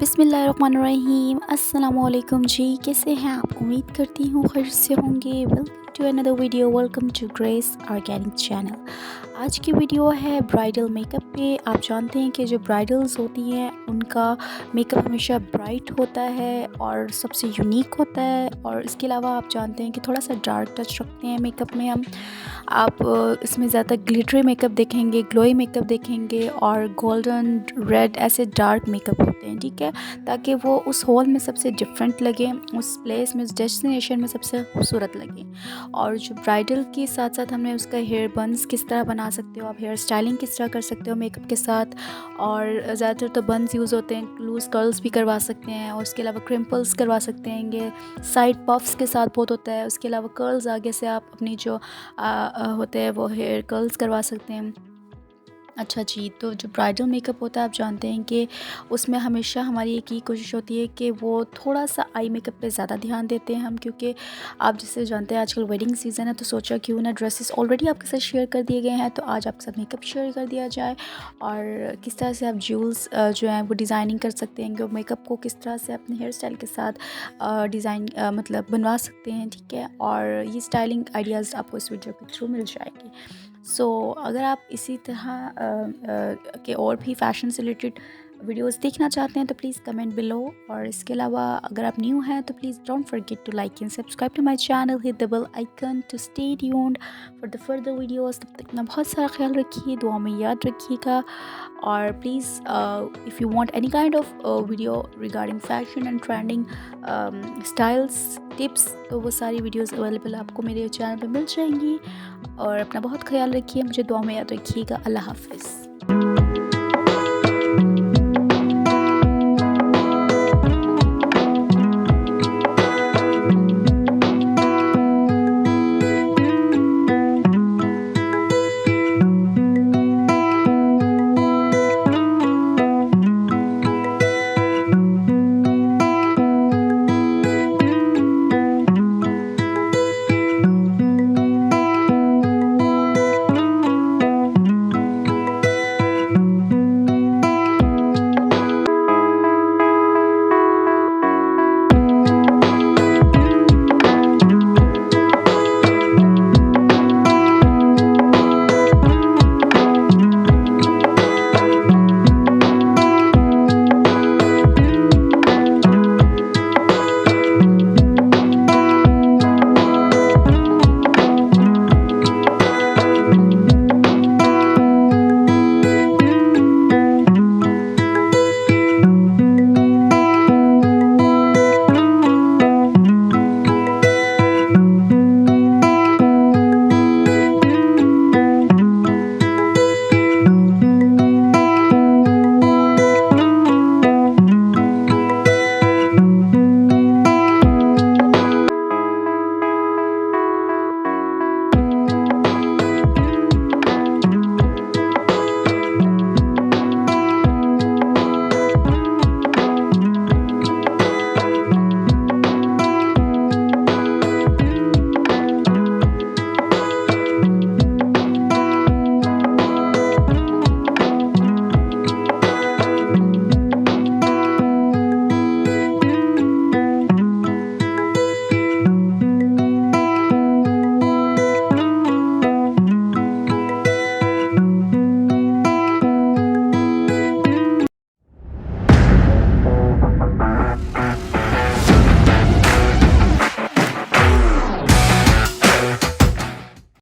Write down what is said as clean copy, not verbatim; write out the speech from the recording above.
बिस्मिल्लाहिर्रहमानिर्रहीम। अस्सलामुअलैकुम जी, कैसे हैं आप? उम्मीद करती हूँ खैरियत से होंगे। Welcome to another video, welcome to Grace organic channel. आज की वीडियो है ब्राइडल मेकअप पे। आप जानते हैं कि जो ब्राइडल्स होती हैं उनका मेकअप हमेशा ब्राइट होता है और सबसे यूनिक होता है, और इसके अलावा आप जानते हैं कि थोड़ा सा डार्क टच रखते हैं मेकअप में हम। आप इसमें ज़्यादा ग्लिटरी मेकअप देखेंगे, ग्लोई मेकअप देखेंगे और गोल्डन रेड ऐसे डार्क मेकअप होते हैं, ठीक है, ताकि वो उस हॉल में सबसे डिफरेंट लगे, उस प्लेस में, उस डेस्टिनेशन में सबसे खूबसूरत लगे। और जो ब्राइडल के साथ साथ हमने उसका हेयर बन्स किस तरह बना सकते हो, आप हेयर स्टाइलिंग किस तरह कर सकते हो मेकअप के साथ। और ज़्यादातर तो बन्स यूज़ होते हैं, लूज़ कर्ल्स भी करवा सकते हैं, और उसके अलावा क्रिम्पल्स करवा सकते हैं, ये साइड पफ्स के साथ बहुत होता है। उसके अलावा कर्ल्स आगे से आप अपनी जो होते हैं वो हेयर कर्ल्स करवा सकते हैं। अच्छा जी, तो जो ब्राइडल मेकअप होता है आप जानते हैं कि उसमें हमेशा हमारी एक ही कोशिश होती है कि वो थोड़ा सा आई मेकअप पे ज़्यादा ध्यान देते हैं हम, क्योंकि आप जैसे जानते हैं आजकल वेडिंग सीज़न है, तो सोचा क्यों ना ड्रेसेस ऑलरेडी आपके साथ शेयर कर दिए गए हैं, तो आज आपके साथ मेकअप शेयर कर दिया जाए और किस तरह से आप ज्वेल्स जो हैं वो डिज़ाइनिंग कर सकते हैं, कि मेकअप को किस तरह से अपने हेयर स्टाइल के साथ डिज़ाइन मतलब बनवा सकते हैं, ठीक है। और ये स्टाइलिंग आइडियाज़ आपको इस वीडियो के थ्रू मिल जाएगी। अगर आप इसी तरह के और भी फ़ैशन से रिलेटेड वीडियोस देखना चाहते हैं तो प्लीज़ कमेंट बिलो। और इसके अलावा अगर आप न्यू हैं तो please don't forget to like and subscribe to my channel, hit the bell icon to stay tuned for the further videos. तब तक अपना बहुत सारा ख्याल रखिए, दुआ में याद रखिएगा। और please if you want any kind of video regarding fashion and trending styles tips, तो वो सारी वीडियोस अवेलेबल आपको मेरे चैनल पे मिल जाएंगी। और अपना बहुत ख्याल रखिए, मुझे दुआ में याद रखिएगा। अल्लाह हाफ़िज़।